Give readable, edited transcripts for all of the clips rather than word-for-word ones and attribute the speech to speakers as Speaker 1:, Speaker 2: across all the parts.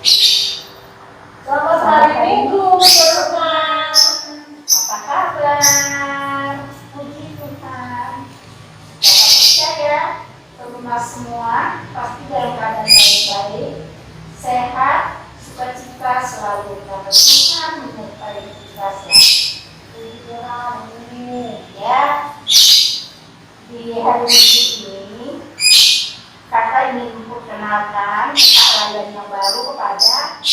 Speaker 1: Selamat hari Minggu, teman-teman. Apa kabar? Puji Tuhan. Dapat percaya, rumah semua pasti dalam keadaan baik-baik, sehat, sukacita selalu, karena Tuhan menyertai kita semua. Puji Tuhan, ya. Di hari ini kakak ingin memperkenalkan layan yang baru kepada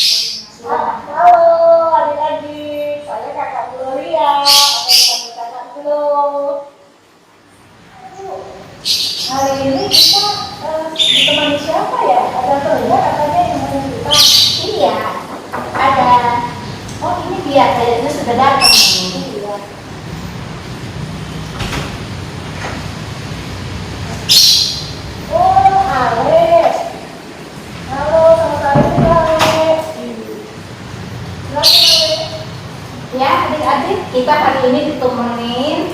Speaker 1: halo adik-adik, saya kakak Gloria, ada kakak dulu. Hari ini kita ditemani siapa ya? Ada teman katanya yang mau kita. Iya, ada. Oh ini dia, kayaknya sudah datang. Iya. Oh, Ale. Halo, selamat hari Ale. Ya, adik-adik, kita hari ini ditemenin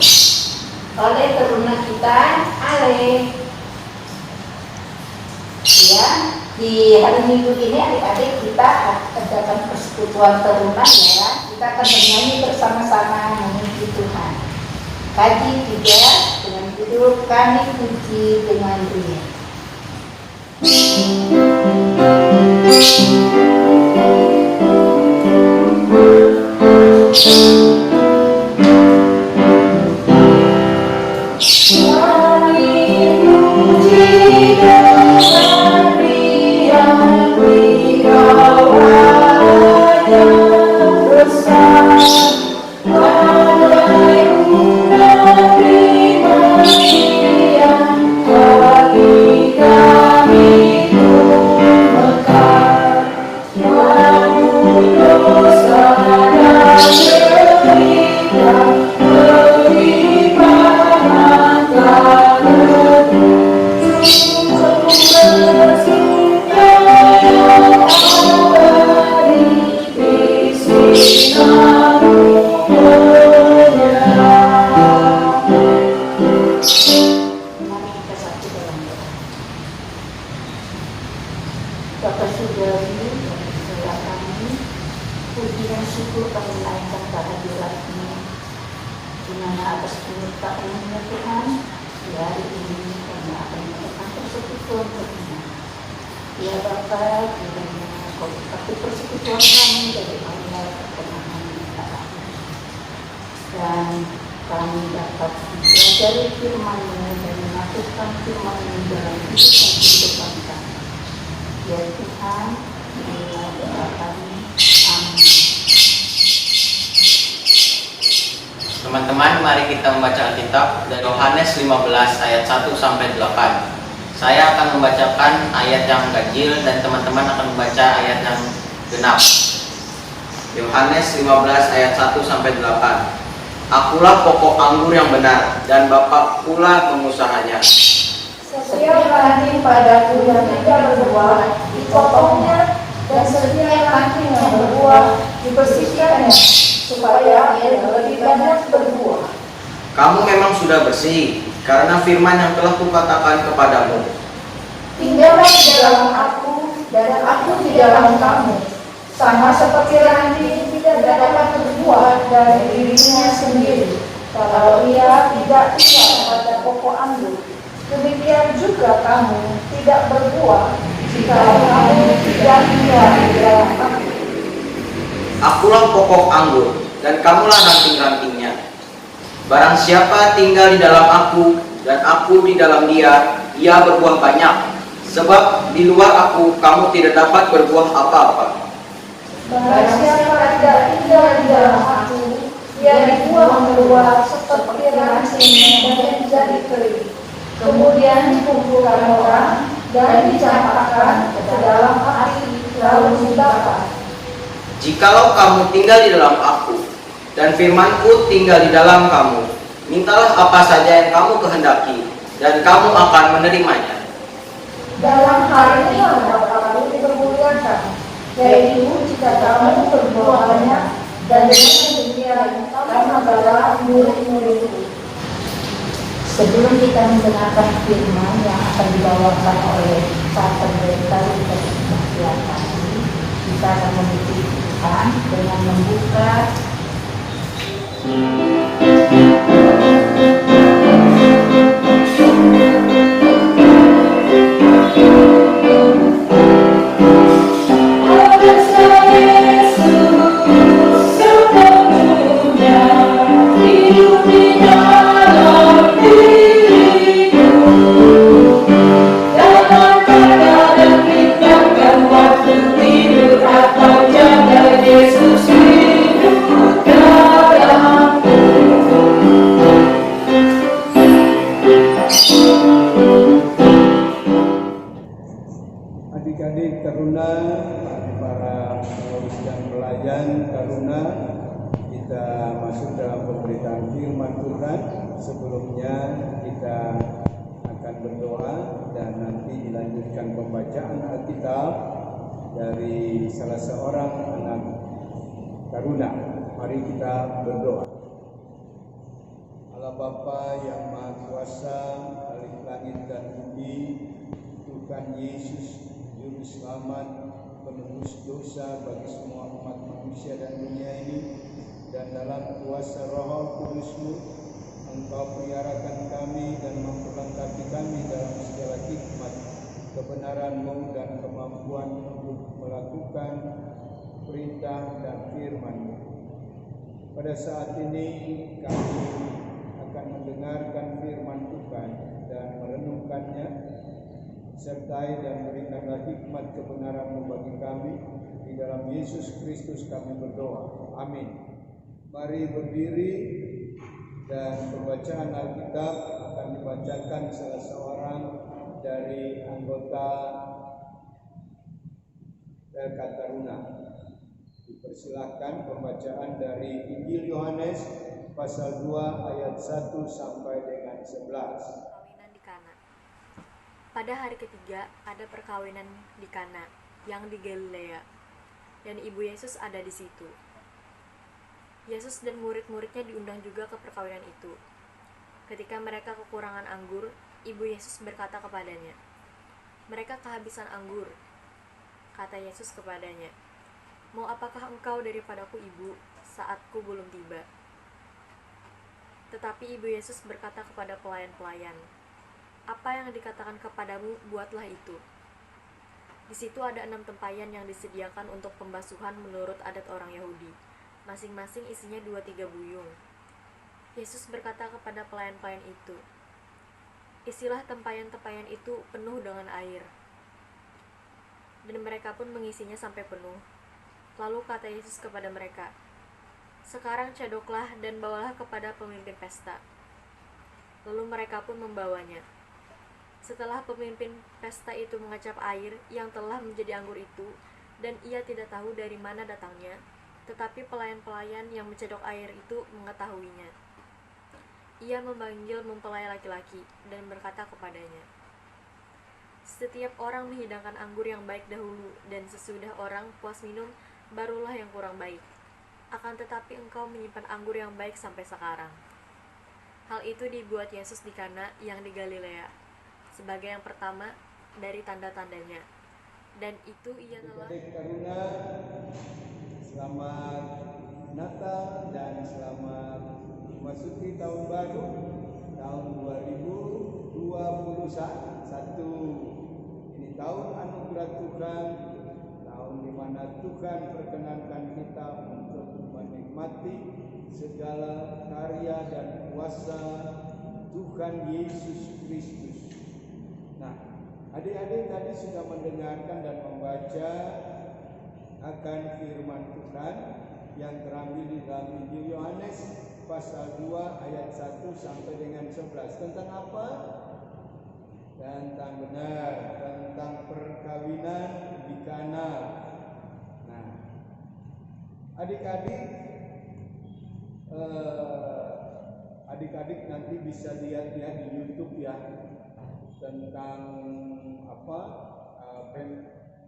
Speaker 1: oleh teruna kita, Ale. Ya, di hari Minggu ini adik-adik kita adakan persekutuan teruna ya. Kita akan bernyanyi bersama-sama memuji Tuhan. Kaji 3 dengan judul Kami Puji dengan Dia. Bapak Saudari, saudara kami, puji dan syukur kami naikkan kehadirat-Mu, di mana atas penyertaan-Nya Tuhan, di hari ini kami akan melakukan persekutuan beriman. Ya Bapa, kiranya Kau berkati persekutuan kami dari awal pertengahan hingga akhir, dan kami dapat mempelajari firman-Mu dan melakukan firman-Mu dalam kehidupan kami. Ya Tuhan, inilah doa kami. Amin.
Speaker 2: Teman-teman, mari kita membaca Alkitab dari Yohanes 15 ayat 1 sampai 8. Saya akan membacakan ayat yang ganjil dan teman-teman akan membaca ayat yang genap. Yohanes 15 ayat 1 sampai 8. Akulah pokok anggur yang benar dan Bapa pula pengusahanya.
Speaker 1: Setiap ranting padaku yang tidak berbuah dipotongnya, dan setiap ranting yang berbuah dibersihkannya, supaya ia lebih banyak berbuah.
Speaker 2: Kamu memang sudah bersih karena firman yang telah kukatakan kepadamu.
Speaker 1: Tinggallah di dalam aku, dan aku di dalam kamu. Sama seperti ranting tidak dapat berbuah dari dirinya sendiri kalau ia tidak tinggal pada pokok anggur. Demikian juga kamu tidak berbuah jika kamu tidak tinggal di dalam aku.
Speaker 2: Akulah pokok anggur dan kamulah ranting-rantingnya. Barang siapa tinggal di dalam aku dan aku di dalam dia, ia berbuah banyak. Sebab di luar aku kamu tidak dapat berbuah apa-apa.
Speaker 1: Barang siapa tidak tinggal di dalam aku, ia dibuang keluar seperti ranting yang menjadi kering. Kemudian dikumpulkan orang dan dicampakkan ke dalam api lalu dibakar.
Speaker 2: Jikalau kamu tinggal di dalam aku dan firmanku tinggal di dalam kamu, mintalah apa saja yang kamu kehendaki dan kamu akan menerimanya.
Speaker 1: Dalam hal ini Bapa kamu dipermuliakan, yaitu jika kamu berbuah banyak, dan dengan demikian kamu adalah murid-muridku. Sebelum kita mendengarkan firman yang akan dibawakan oleh Pak Pendeta Universitas kami, kita akan mengikuti Tuhan dengan membuka
Speaker 3: adik-adik Karuna, para pengurus dan pelayan Karuna, kita masuk dalam pemberitaan firman Tuhan. Sebelumnya kita akan berdoa dan nanti dilanjutkan pembacaan Alkitab dari salah seorang anak Karuna. Mari kita berdoa. Allah Bapa yang Maha Kuasa, Khalik langit dan bumi, Tuhan Yesus Juru Selamat, penebus dosa bagi semua umat manusia dan dunia ini, dan dalam kuasa Roh Kudus-Mu, Engkau peliharakan kami dan memperlengkapi kami dalam segala hikmat, kebenaran-Mu dan kemampuan untuk melakukan perintah dan firman-Mu. Pada saat ini kami akan mendengarkan firman Tuhan dan merenungkannya, sertai dan berikanlah hikmat kebenaran-Mu bagi kami. Di dalam Yesus Kristus kami berdoa. Amin. Mari berdiri dan pembacaan Alkitab akan dibacakan salah seorang dari anggota LK Taruna. Dipersilahkan pembacaan dari Injil Yohanes pasal 2 ayat 1 sampai dengan 11.
Speaker 4: Pada hari ketiga ada perkawinan di Kana yang di Galilea, dan ibu Yesus ada di situ. Yesus dan murid-muridnya diundang juga ke perkawinan itu. Ketika mereka kekurangan anggur, ibu Yesus berkata kepadanya, "Mereka kehabisan anggur." Kata Yesus kepadanya, "Mau apakah engkau daripadaku, ibu, saatku belum tiba?" Tetapi ibu Yesus berkata kepada pelayan-pelayan, "Apa yang dikatakan kepadamu, buatlah itu." Di situ ada 6 tempayan yang disediakan untuk pembasuhan menurut adat orang Yahudi. Masing-masing isinya 2-3 buyung. Yesus berkata kepada pelayan-pelayan itu, "Isilah tempayan-tempayan itu penuh dengan air." Dan mereka pun mengisinya sampai penuh. Lalu kata Yesus kepada mereka, "Sekarang cedoklah dan bawalah kepada pemimpin pesta." Lalu mereka pun membawanya. Setelah pemimpin pesta itu mengecap air yang telah menjadi anggur itu, dan ia tidak tahu dari mana datangnya, tetapi pelayan-pelayan yang mencedok air itu mengetahuinya. Ia memanggil mempelai laki-laki dan berkata kepadanya, "Setiap orang menghidangkan anggur yang baik dahulu, dan sesudah orang puas minum, barulah yang kurang baik. Akan tetapi engkau menyimpan anggur yang baik sampai sekarang." Hal itu dibuat Yesus di Kana yang di Galilea, sebagai yang pertama dari tanda-tandanya. Dan itu ia telah
Speaker 3: Karuna, selamat Natal dan selamat memasuki tahun baru, tahun 2021. Ini tahun anugerah Tuhan, tahun di mana Tuhan perkenankan kita untuk menikmati segala karya dan kuasa Tuhan Yesus Kristus. Nah, adik-adik tadi sudah mendengarkan dan membaca akan firman Tuhan yang terambil di dalam Injil Yohanes pasal 2 ayat 1 sampai dengan 11. Tentang apa? Tentang perkawinan di Kana. Nah, adik-adik nanti bisa lihat ya di YouTube ya, tentang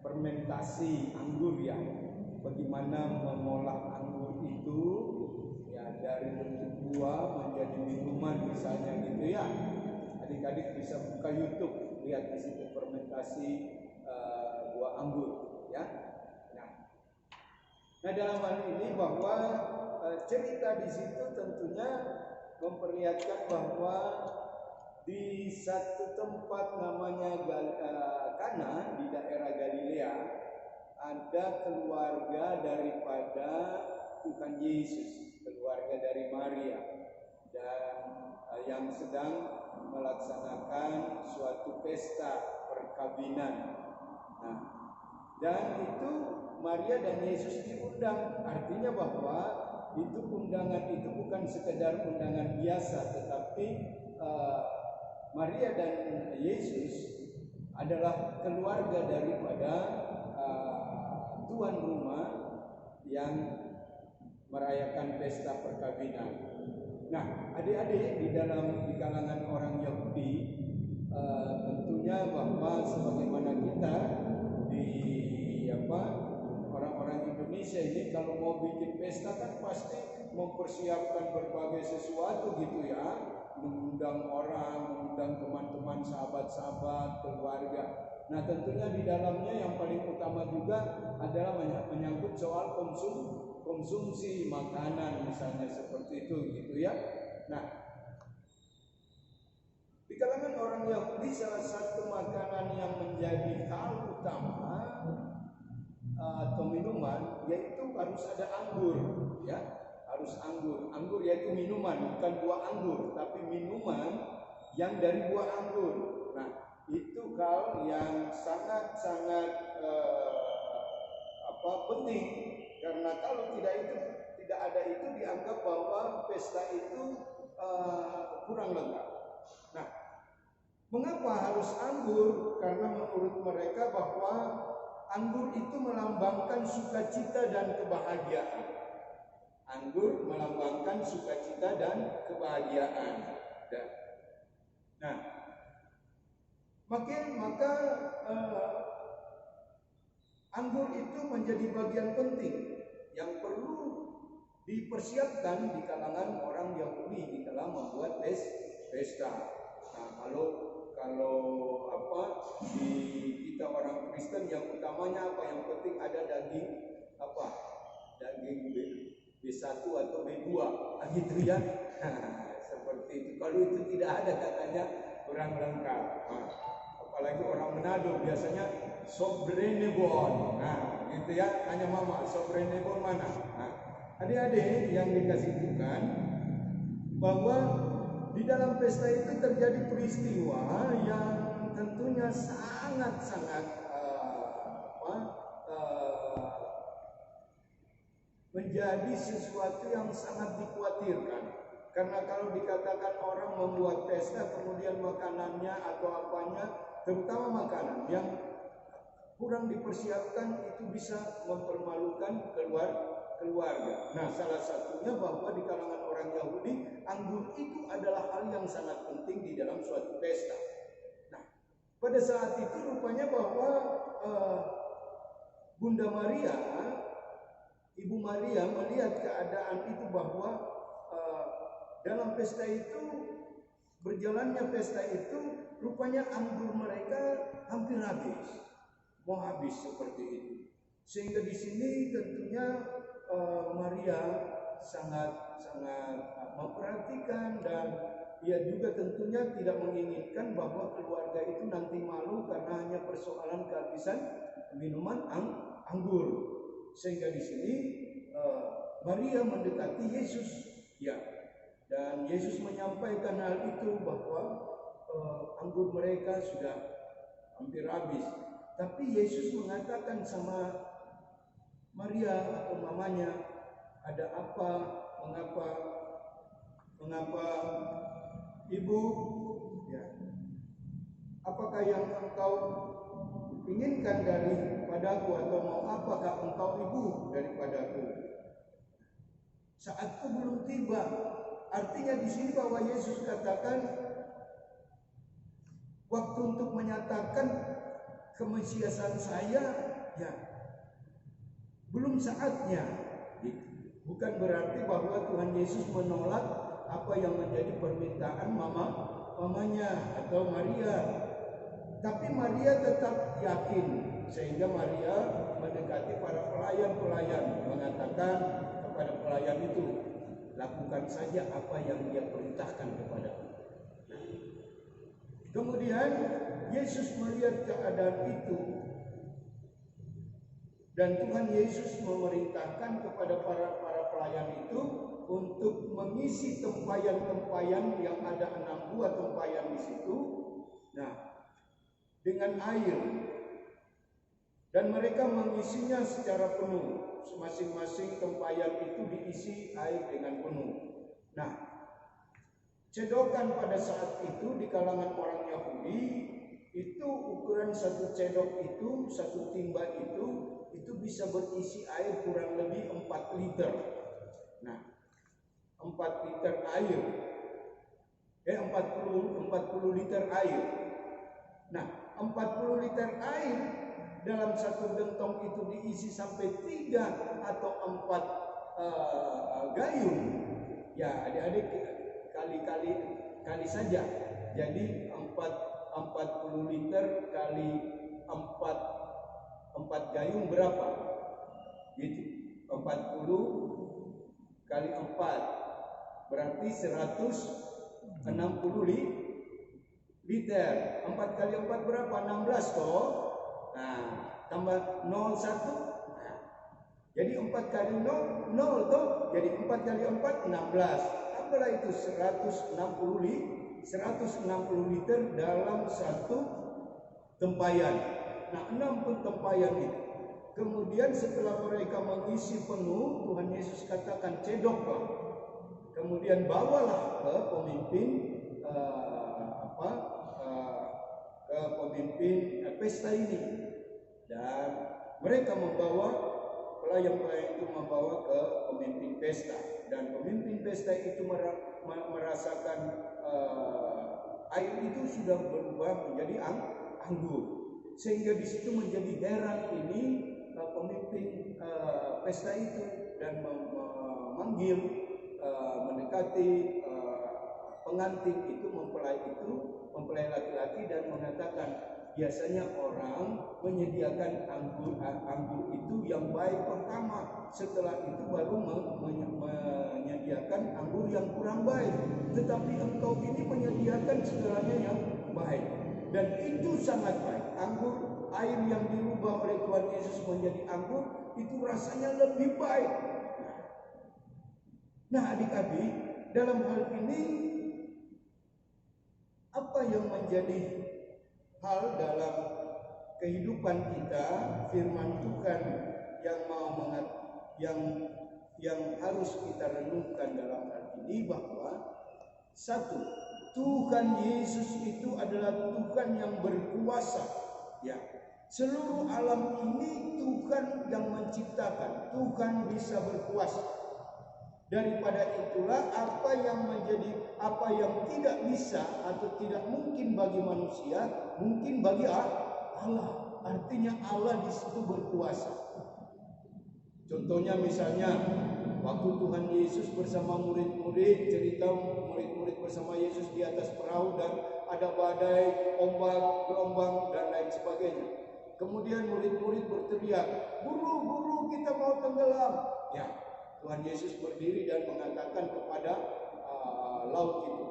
Speaker 3: fermentasi anggur ya, bagaimana mengolah anggur itu ya dari bentuk buah menjadi minuman misalnya gitu ya. Adik-adik bisa buka YouTube, lihat di situ fermentasi buah anggur ya. Nah, Nah, dalam hal ini bahwa cerita di situ tentunya memperlihatkan bahwa di satu tempat namanya Kana di daerah Galilea ada keluarga daripada Tuhan Yesus, keluarga dari Maria, dan yang sedang melaksanakan suatu pesta perkawinan. Nah, dan itu Maria dan Yesus diundang, artinya bahwa itu undangan itu bukan sekedar undangan biasa, tetapi Maria dan Yesus adalah keluarga daripada tuan rumah yang merayakan pesta perkawinan. Nah, adik-adik di kalangan orang Yahudi, tentunya bahwa sebagaimana kita orang-orang Indonesia ini kalau mau bikin pesta kan pasti mempersiapkan berbagai sesuatu gitu ya, mengundang orang, mengundang teman-teman, sahabat-sahabat, keluarga. Nah, tentunya di dalamnya yang paling utama juga adalah menyangkut soal konsumsi makanan, misalnya seperti itu gitu ya. Nah, di kalangan orang Yahudi salah satu makanan yang menjadi hal utama atau minuman yaitu harus ada anggur, ya, harus anggur. Anggur yaitu minuman, bukan buah anggur, tapi minuman yang dari buah anggur. Nah, itu hal yang sangat-sangat penting, karena kalau tidak ada itu dianggap bahwa pesta itu kurang lengkap. Nah, mengapa harus anggur? Karena menurut mereka bahwa anggur itu melambangkan sukacita dan kebahagiaan. Anggur melambangkan sukacita dan kebahagiaan. Nah, maka anggur itu menjadi bagian penting yang perlu dipersiapkan di kalangan orang Yahudi di dalam membuat pesta. Nah, kalau di kita orang Kristen yang utamanya apa? Yang penting ada daging daging B1 atau B2 gitu ya. Seperti itu. Kalau itu tidak ada katanya kurang lengkap. Nah, apalagi orang Manado biasanya sobrenebon. Nah, gitu ya. Tanya mama, sobrenebon mana? Nah, adik-adik yang dikasih Tuhan, bahwa di dalam pesta itu terjadi peristiwa yang tentunya sangat-sangat menjadi sesuatu yang sangat dikhawatirkan. Karena kalau dikatakan orang membuat pesta kemudian makanannya atau apanya, terutama makanan yang kurang dipersiapkan, itu bisa mempermalukan keluarga. Nah, salah satunya bahwa di kalangan orang Yahudi, anggur itu adalah hal yang sangat penting di dalam suatu pesta. Nah, pada saat itu rupanya bahwa Bunda Maria, Ibu Maria melihat keadaan itu bahwa dalam pesta itu, berjalannya pesta itu, rupanya anggur mereka hampir habis, mau habis seperti itu. Sehingga di sini tentunya Maria sangat memperhatikan, dan ia juga tentunya tidak menginginkan bahwa keluarga itu nanti malu karena hanya persoalan kehabisan minuman anggur. Sehingga di sini Maria mendekati Yesus, ya, dan Yesus menyampaikan hal itu bahwa anggur mereka sudah hampir habis. Tapi Yesus mengatakan sama Maria atau mamanya, ada apa? Mengapa ibu? Ya. Apakah yang engkau inginkan daripadaku, atau mau apakah engkau ibu daripadaku? Saatku belum tiba. Artinya di sini bahwa Yesus katakan waktu untuk menyatakan kemesiasan saya, ya, belum saatnya. Bukan berarti bahwa Tuhan Yesus menolak apa yang menjadi permintaan mamanya atau Maria. Tapi Maria tetap yakin, sehingga Maria mendekati para pelayan-pelayan, mengatakan kepada pelayan itu, lakukan saja apa yang dia perintahkan kepadamu. Kemudian Yesus melihat keadaan itu, dan Tuhan Yesus memerintahkan kepada para pelayan itu untuk mengisi tempayan-tempayan yang ada 6 buah tempayan di situ. Nah, dengan air, dan mereka mengisinya secara penuh. Masing-masing tempayan itu diisi air dengan penuh. Nah, cedokan pada saat itu di kalangan orang Yahudi itu ukuran satu cedok itu, satu timba itu bisa berisi air kurang lebih 4 liter. Nah, 4 liter air. 40 liter air. Nah, 40 liter air dalam satu gentong itu diisi sampai 3 atau 4 gayung. Ya, adik-adik kali saja. Jadi 40 liter kali 4 gayung berapa? Gitu. 40 kali 4 berarti 160 liter. 4 kali 4 berapa? 16 toh. Nah, tambah 0 1. Nah, jadi 4 kali 0 0 toh. Jadi 4 kali 4 16. Tambahlah itu 160 liter dalam satu tempayan. Nah, 6 tempayan itu. Kemudian setelah mereka mengisi penuh, Tuhan Yesus katakan, cedoklah. Kemudian bawalah ke pemimpin ke pemimpin pesta ini. Dan mereka pelayan-pelayan itu membawa ke pemimpin pesta. Dan pemimpin pesta itu merasakan air itu sudah berubah menjadi anggur. Sehingga di situ menjadi heran ini pemimpin pesta itu, dan memanggil mendekati pengantin itu, mempelai laki-laki, dan mengatakan, biasanya orang menyediakan anggur itu yang baik pertama, setelah itu baru menyediakan anggur yang kurang baik. Tetapi engkau ini menyediakan segalanya yang baik, dan itu sangat baik. Anggur, air yang dirubah oleh Tuhan Yesus menjadi anggur, itu rasanya lebih baik. Nah, adik-adik, dalam hal ini apa yang menjadi hal dalam kehidupan kita, firman Tuhan yang harus kita renungkan dalam hal ini, bahwa satu, Tuhan Yesus itu adalah Tuhan yang berkuasa. Ya, seluruh alam ini Tuhan yang menciptakan. Tuhan bisa berkuasa. Daripada itulah apa yang tidak bisa atau tidak mungkin bagi manusia, mungkin bagi Allah. Artinya Allah di situ berkuasa. Contohnya misalnya waktu Tuhan Yesus bersama murid-murid, cerita murid-murid bersama Yesus di atas perahu, dan ada badai, ombak, gelombang, dan lain sebagainya. Kemudian murid-murid berteriak, "Guru, kita mau tenggelam." Ya, Tuhan Yesus berdiri dan mengatakan kepada laut itu,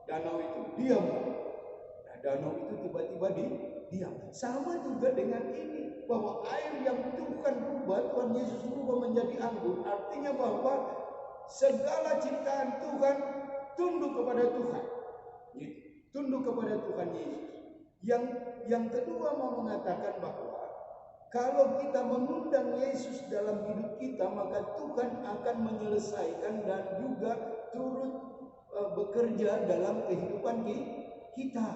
Speaker 3: danau itu, diam. Nah, danau itu tiba-tiba diam. Sama juga dengan ini, bahwa air yang Tuhan rubah, Tuhan Yesus rubah menjadi anggur, artinya bahwa segala ciptaan Tuhan tunduk kepada Tuhan. Tunduk kepada Tuhan Yesus. Yang kedua mau mengatakan bahwa kalau kita mengundang Yesus dalam hidup kita, maka Tuhan akan menyelesaikan dan juga turut bekerja dalam kehidupan kita.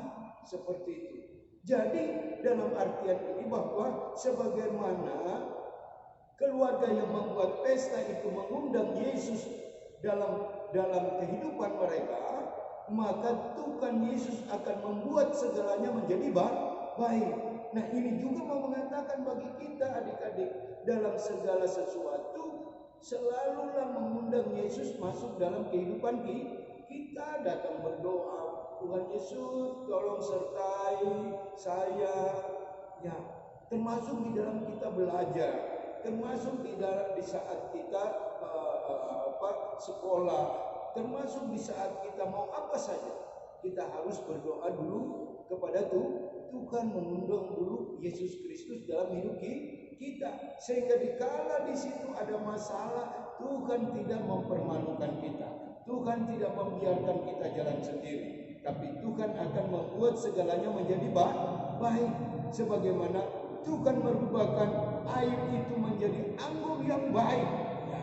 Speaker 3: Seperti itu. Jadi dalam artian ini bahwa sebagaimana keluarga yang membuat pesta itu mengundang Yesus dalam kehidupan mereka, maka Tuhan Yesus akan membuat segalanya menjadi baik. Nah, ini juga mau mengatakan bagi kita adik-adik, dalam segala sesuatu selalulah mengundang Yesus masuk dalam kehidupan kita. Datang berdoa, Tuhan Yesus tolong sertai saya, ya, termasuk di dalam kita belajar, termasuk di saat kita sekolah, termasuk di saat kita mau apa saja, kita harus berdoa dulu kepada Tuhan, mengundang dulu Yesus Kristus dalam hidup kita, sehingga dikala di situ ada masalah, Tuhan tidak mempermalukan kita, Tuhan tidak membiarkan kita jalan sendiri, tapi Tuhan akan membuat segalanya menjadi baik, sebagaimana Tuhan merubahkan air itu menjadi anggur yang baik, ya,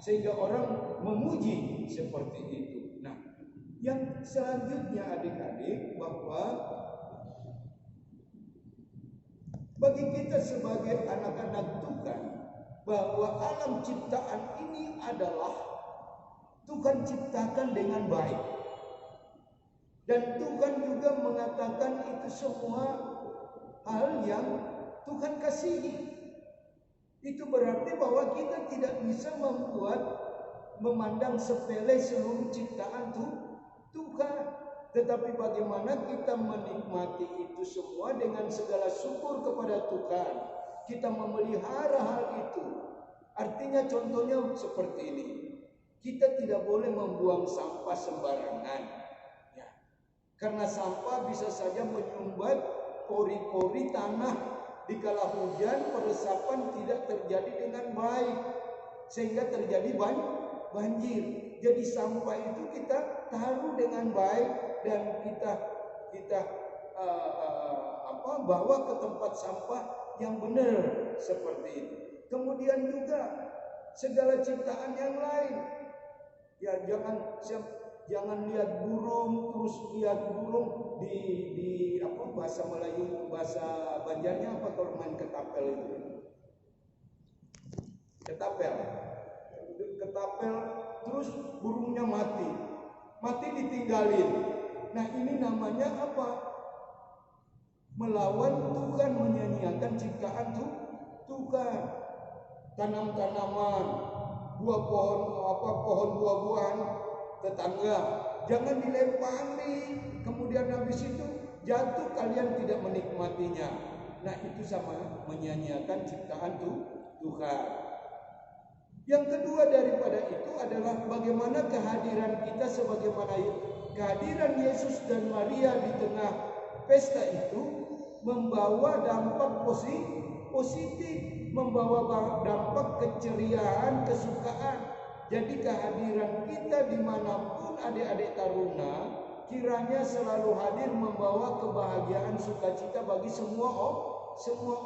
Speaker 3: sehingga orang memuji seperti itu. Nah, yang selanjutnya adik-adik, bahwa bagi kita sebagai anak-anak Tuhan, bahwa alam ciptaan ini adalah Tuhan ciptakan dengan baik. Dan Tuhan juga mengatakan itu semua hal yang Tuhan kasihi. Itu berarti bahwa kita tidak bisa memandang sepele seluruh ciptaan Tuhan. Tetapi bagaimana kita menikmati itu semua dengan segala syukur kepada Tuhan. Kita memelihara hal itu. Artinya contohnya seperti ini. Kita tidak boleh membuang sampah sembarangan. Ya. Karena sampah bisa saja menyumbat pori-pori tanah. Dikala hujan, peresapan tidak terjadi dengan baik. Sehingga terjadi banjir. Jadi sampah itu kita taruh dengan baik dan kita bawa ke tempat sampah yang benar seperti itu. Kemudian juga segala ciptaan yang lain, ya jangan lihat burung terus lihat burung di bahasa Melayu, bahasa Banjarnya apa kalau main ketapel itu? Ketapel terus burungnya mati ditinggalin. Nah, ini namanya apa? Melawan Tuhan, menyanyiakan ciptaan Tuhan. Tanam-tanaman, pohon buah-buahan tetangga jangan dilempari, kemudian habis itu jatuh, kalian tidak menikmatinya. Nah, itu sama menyanyiakan ciptaan Tuhan. Yang kedua daripada itu adalah bagaimana kehadiran kita, sebagaimana kehadiran Yesus dan Maria di tengah pesta itu membawa dampak positif, membawa dampak keceriaan, kesukaan. Jadi kehadiran kita dimanapun adik-adik taruna, kiranya selalu hadir membawa kebahagiaan, sukacita bagi semua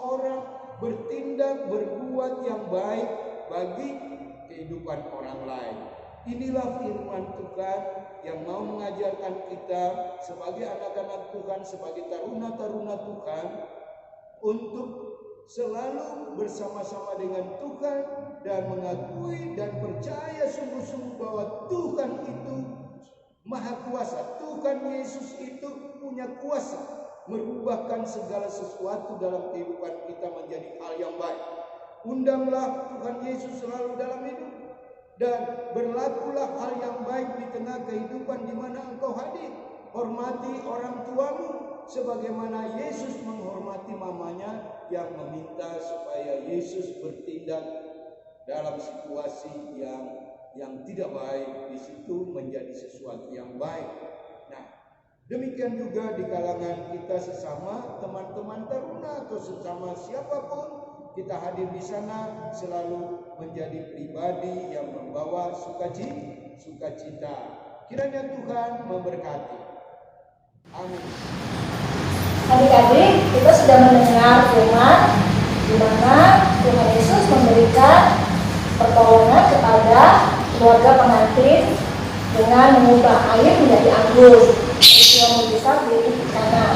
Speaker 3: orang, bertindak, berbuat yang baik bagi kehidupan orang lain. Inilah firman Tuhan yang mau mengajarkan kita sebagai anak-anak Tuhan, sebagai taruna-taruna Tuhan, untuk selalu bersama-sama dengan Tuhan dan mengakui dan percaya sungguh-sungguh bahwa Tuhan itu Maha Kuasa. Tuhan Yesus itu punya kuasa merubahkan segala sesuatu dalam kehidupan kita menjadi hal yang baik. Undanglah Tuhan Yesus selalu dalam hidup, dan berlakulah hal yang baik di tengah kehidupan di mana engkau hadir. Hormati orang tuamu sebagaimana Yesus menghormati mamanya yang meminta supaya Yesus bertindak dalam situasi yang tidak baik, di situ menjadi sesuatu yang baik. Nah, demikian juga di kalangan kita sesama teman-teman taruna atau sesama siapapun, kita hadir di sana selalu menjadi pribadi yang membawa sukacita. Kiranya Tuhan memberkati. Amin.
Speaker 1: Adik-adik, kita sudah mendengar firman di mana Tuhan Yesus memberikan pertolongan kepada keluarga pengantin dengan mengubah air menjadi anggur. Itu yang mujizat di sana.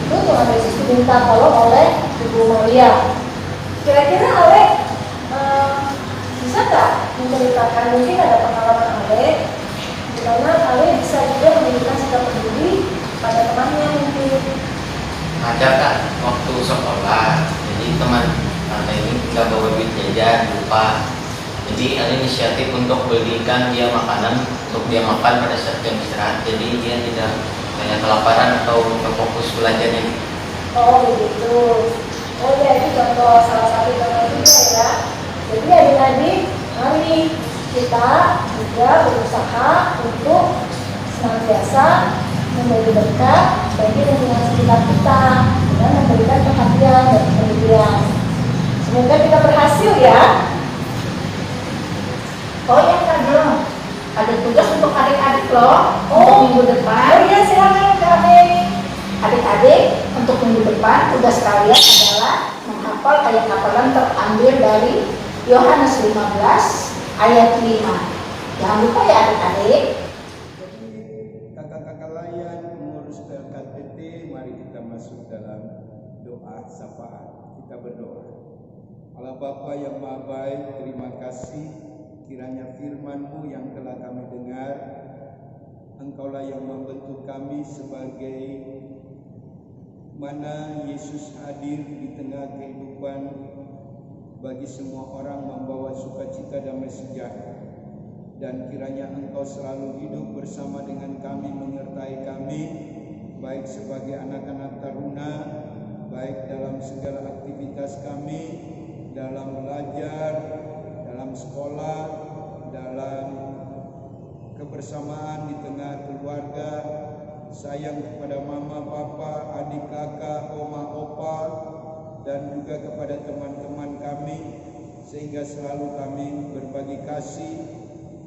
Speaker 1: Itu Tuhan Yesus diminta tolong oleh Ibu Maria. Kira-kira Alek bisa nggak menceritakan, mungkin ada pengalaman Alek di mana Alek bisa juga memberikan sikap peduli pada temannya mungkin?
Speaker 2: Ada kan waktu sekolah, jadi teman tante ini nggak bawa duit jajan, lupa. Jadi ada inisiatif untuk belikan dia makanan untuk dia makan pada saat jam istirahat. Jadi dia tidak kayak kelaparan atau fokus belajarnya.
Speaker 5: Oh begitu. Oh ya, itu contoh salah satu contoh juga ya. Jadi adik-adik, mari kita juga berusaha untuk senantiasa memberi berkat bagi lingkungan sekitar kita dengan memberikan perhatian dan kepedulian. Semoga kita berhasil ya.
Speaker 1: Oh ya Kak Dong, ada tugas untuk adik-adik loh.
Speaker 5: Oh.
Speaker 1: Untuk minggu depan.
Speaker 5: Oh iya, silakan Kak Mei.
Speaker 1: Adik-adik, untuk minggu depan tugas kalian adalah menghafal ayat hafalan terambil dari Yohanes 15 ayat 5. Jangan lupa ya adik-adik.
Speaker 3: Jadi kakak-kakak layan pengurus PLKPT, mari kita masuk dalam doa sapaan. Kita berdoa. Allah Bapa yang Maha Baik, terima kasih kiranya firman-Mu yang telah kami dengar, Engkaulah yang membentuk kami sebagai mana Yesus hadir di tengah kehidupan bagi semua orang, membawa sukacita damai sejahtera. Dan kiranya Engkau selalu hidup bersama dengan kami, menyertai kami, baik sebagai anak-anak taruna, baik dalam segala aktivitas kami, dalam belajar, dalam sekolah, dalam kebersamaan di tengah keluarga, sayang kepada mama, papa, adik, kakak, oma, opa, dan juga kepada teman-teman kami, sehingga selalu kami berbagi kasih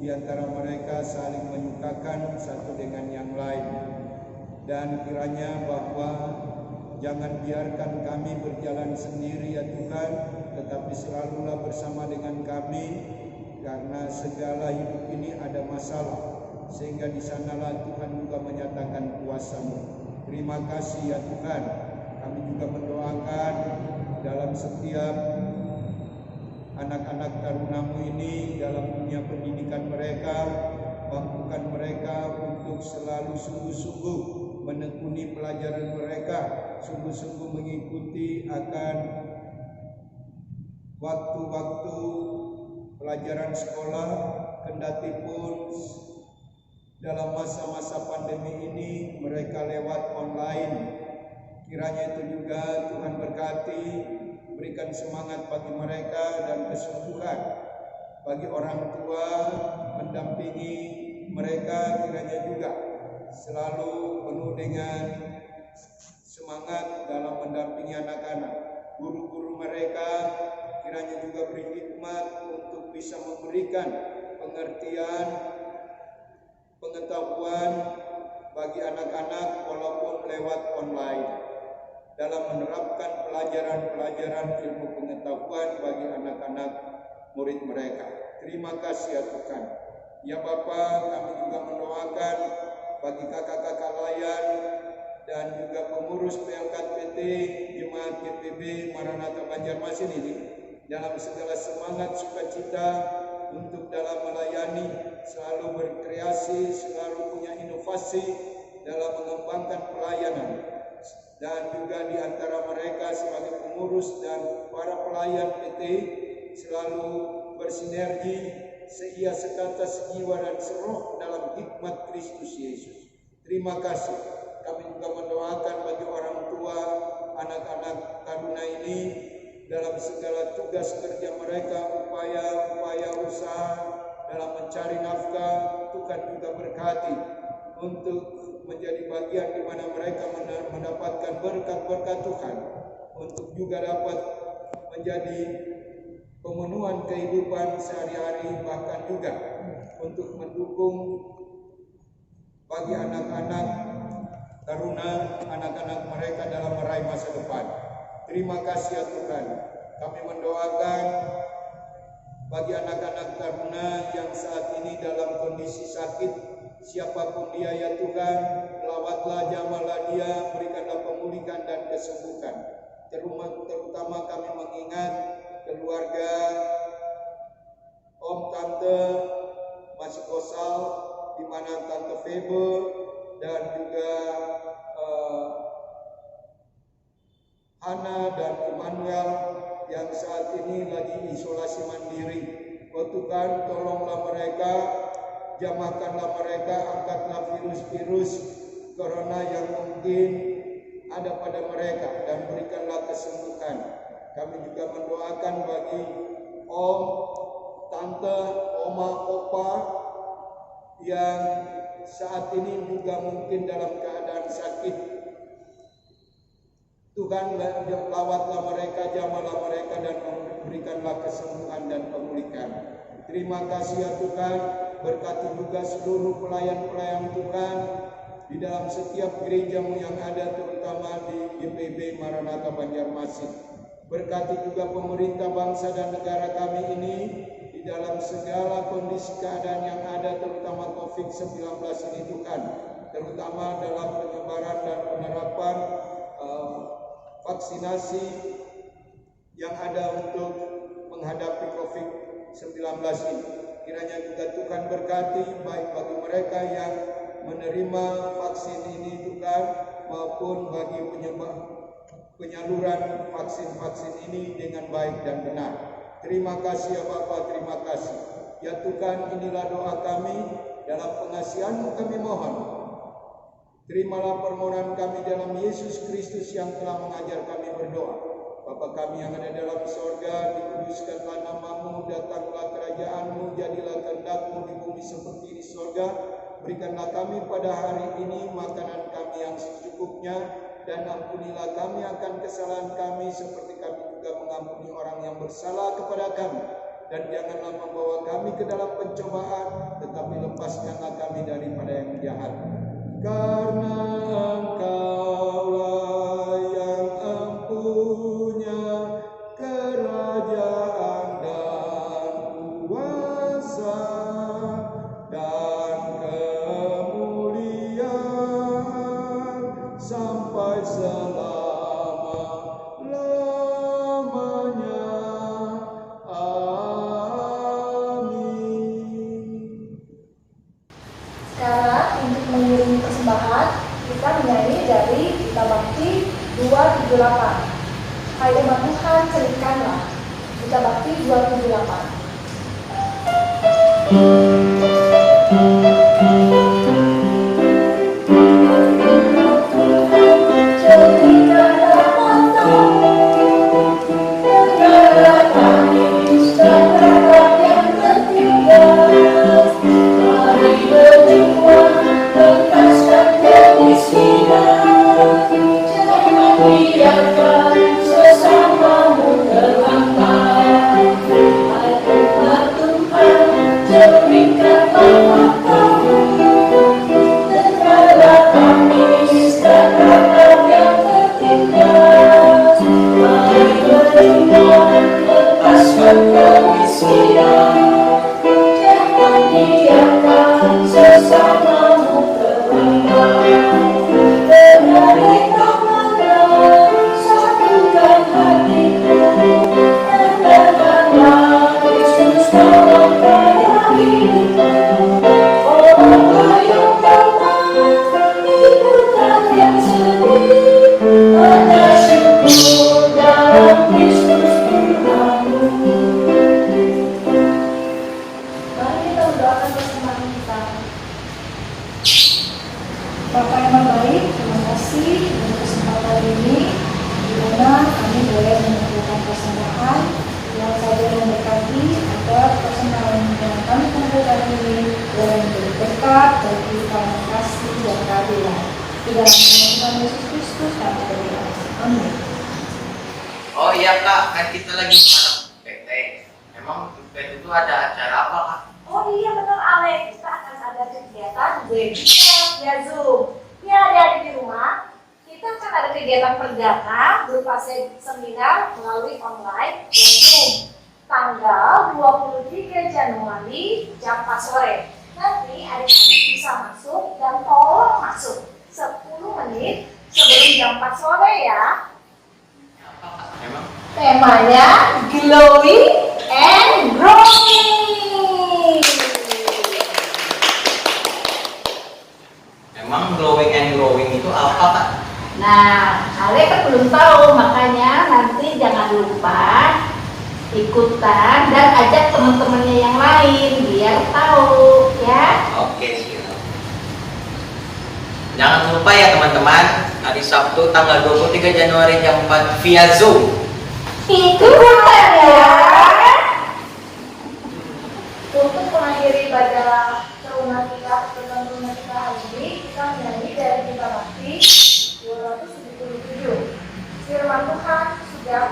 Speaker 3: di antara mereka, saling menyukakan satu dengan yang lain. Dan kiranya bahwa jangan biarkan kami berjalan sendiri ya Tuhan, tetapi selalulah bersama dengan kami, karena segala hidup ini ada masalah, sehingga di sanalah Tuhan juga menyatakan kuasa-Mu. Terima kasih ya Tuhan. Kami juga mendoakan dalam setiap anak-anak taruna-Mu ini dalam dunia pendidikan mereka, mampukan mereka untuk selalu sungguh-sungguh menekuni pelajaran mereka, sungguh-sungguh mengikuti akan waktu-waktu pelajaran sekolah, kendati pun dalam masa-masa pandemi ini mereka lewat online. Kiranya itu juga Tuhan berkati, berikan semangat bagi mereka dan kesungguhan bagi orang tua mendampingi mereka. Kiranya juga selalu penuh dengan semangat dalam mendampingi anak-anak. Guru-guru mereka kiranya juga beri hikmat untuk bisa memberikan pengertian, pengetahuan bagi anak-anak walaupun lewat online, dalam menerapkan pelajaran-pelajaran ilmu pengetahuan bagi anak-anak murid mereka. Terima kasih ya Tuhan. Ya Bapa, kami juga mendoakan bagi kakak-kakak layan dan juga pengurus PLKPT Jemaat GPB Maranatha Banjarmasin ini dalam segala semangat sukacita untuk dalam melayani, selalu berkreasi, selalu punya inovasi dalam mengembangkan pelayanan. Dan juga di antara mereka sebagai pengurus dan para pelayan PT selalu bersinergi, seia sekata, sejiwa dan seroh dalam hikmat Kristus Yesus. Terima kasih. Kami juga mendoakan bagi orang tua anak-anak taruna ini dalam segala tugas kerja mereka, upaya usaha dalam mencari nafkah. Tuhan juga berkati untuk menjadi bagian di mana mereka mendapatkan berkat-berkat Tuhan, untuk juga dapat menjadi pemenuhan kehidupan sehari-hari, bahkan juga untuk mendukung bagi anak-anak taruna, anak-anak mereka dalam meraih masa depan. Terima kasih ya Tuhan. Kami mendoakan bagi anak-anak taruna yang saat ini dalam kondisi sakit, siapapun dia ya Tuhan, lawatlah, jamalah dia, berikanlah pemulihan dan kesembuhan. Terutama kami mengingat keluarga Om Tante masih kosal, di mana Tante Febe dan juga Hana dan Emmanuel yang saat ini lagi isolasi mandiri. Oh Tuhan, tolonglah mereka, jamahkanlah mereka, angkatlah virus-virus corona yang mungkin ada pada mereka dan berikanlah kesembuhan. Kami juga mendoakan bagi om, tante, oma, opa yang saat ini juga mungkin dalam keadaan sakit. Tuhan, lawatlah mereka, jamahlah mereka dan berikanlah kesembuhan dan pemulihan. Terima kasih ya Tuhan, berkati juga seluruh pelayan-pelayan Tuhan di dalam setiap gerejamu yang ada, terutama di GPB Maranatha Banjarmasin. Berkati juga pemerintah bangsa dan negara kami ini di dalam segala kondisi keadaan yang ada, terutama COVID-19 ini Tuhan, terutama dalam penyebaran dan penerapan vaksinasi yang ada untuk menghadapi COVID-19 ini. Kiranya juga Tuhan berkati baik bagi mereka yang menerima vaksin ini Tuhan, maupun bagi penyaluran vaksin-vaksin ini dengan baik dan benar. Terima kasih ya Bapa, terima kasih. Ya Tuhan, inilah doa kami, dalam pengasihan-Mu kami mohon. Terimalah permohonan kami dalam Yesus Kristus yang telah mengajar kami berdoa. Bapa kami yang ada dalam sorga, dikuduskanlah nama-Mu, datanglah kerajaan-Mu, jadilah kehendak-Mu di bumi seperti di sorga. Berikanlah kami pada hari ini makanan kami yang secukupnya, dan ampunilah kami akan kesalahan kami seperti kami juga mengampuni orang yang bersalah kepada kami. Dan janganlah membawa kami ke dalam pencobaan, tetapi lepaskanlah kami daripada yang jahat. Karena Engkaulah yang empunya kerajaan dan kuasa dan kemuliaan sampai selama-lamanya. Amin.
Speaker 5: Sekarang untuk mengiringi persembahan, kita menyanyi dari Kita Bakti 278. Hai umat Tuhan, ceritakanlah. Kita Bakti 278. Bapak yang baik, terima kasih untuk kesempatan ini di mana kami boleh mengumpulkan persembahan yang saja memberkati agar persembahan yang kami kumpulkan ini boleh menjadi berkat bagi para kasih dan keadilan. Di dalam nama Tuhan Yesus Kristus kami berdoa. Amin.
Speaker 2: Oh iya Kak, kan kita lagi malam PT. Emang PT itu ada acara apa Kak?
Speaker 5: Oh iya benar Alex, kita akan ada kegiatan webinar via Zoom. Ya adik-adik di rumah, kita akan ada kegiatan perdana berupa seminar melalui online via Zoom tanggal 23 Januari jam 4 sore. Nanti adik-adik bisa masuk dan tolong masuk 10 menit sebelum jam 4 sore ya.
Speaker 2: Apa Kak? Emang?
Speaker 5: Temanya Glowing and Growing.
Speaker 2: Emang glowing and growing itu apa Kak?
Speaker 1: Nah, Ale kan belum tahu, makanya nanti jangan lupa ikutan dan ajak teman-temannya yang lain biar tahu ya.
Speaker 2: Oke, siap. Jangan lupa ya teman-teman, hari Sabtu tanggal 23 Januari jam 4 via Zoom.
Speaker 1: Itu benar ya.
Speaker 5: Untuk mengakhiri baca teruna kita hari ini, kita menyanyi dari Kita Bakti 277. Firman Tuhan sudah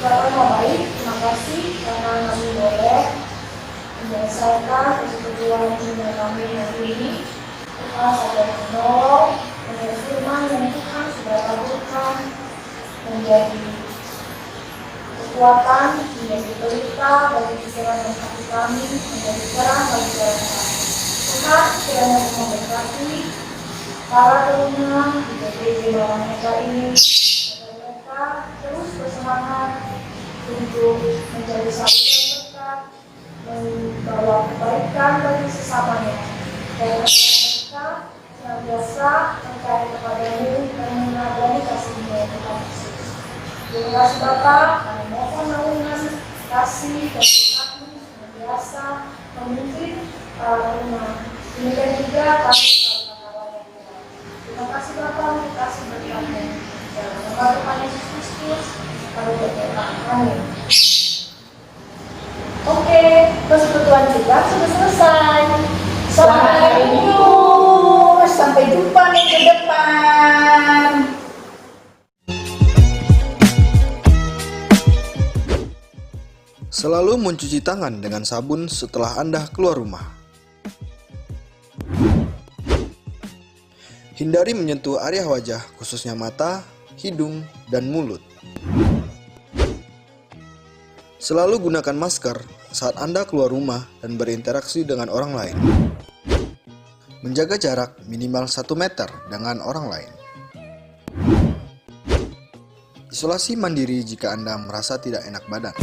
Speaker 5: Bapak mau baik, terima kasih karena kami boleh menyelesaikan persekutuan dengan kami hari ini. Kita sadar menolong, menjadi firman yang Tuhan sudah taburkan menjadi kekuatan, menjadi pelita bagi pikiran dan hati kami, menjadi terang bagi jalan kami. Tuhan kiranya memberkati para teruna di PPJ Barang Mega ini, agar mereka terus bersemangat untuk menjadi saluran berkat, membawa kebaikan bagi sesamanya, dan mereka senantiasa percaya kepadamu dan mengadani kasih-Mu yang Tuhan Yesus. Terima kasih Bapak, kami mohon naungan, kasih dan berkat-Mu senantiasa memimpin para rumah. Demikian juga kami kawan-kawan yang Tuhan. Terima kasih Bapak, terima kasih berkat-Mu. Dalam nama Tuhan Yesus Kristus, kami berdoa. Amin. Oke, persekutuan kita sudah selesai.
Speaker 1: Sampai minggu, sampai jumpa minggu depan.
Speaker 6: Selalu mencuci tangan dengan sabun setelah Anda keluar rumah. Hindari menyentuh area wajah, khususnya mata, hidung, dan mulut. Selalu gunakan masker saat Anda keluar rumah dan berinteraksi dengan orang lain. Menjaga jarak minimal 1 meter dengan orang lain. Isolasi mandiri jika Anda merasa tidak enak badan.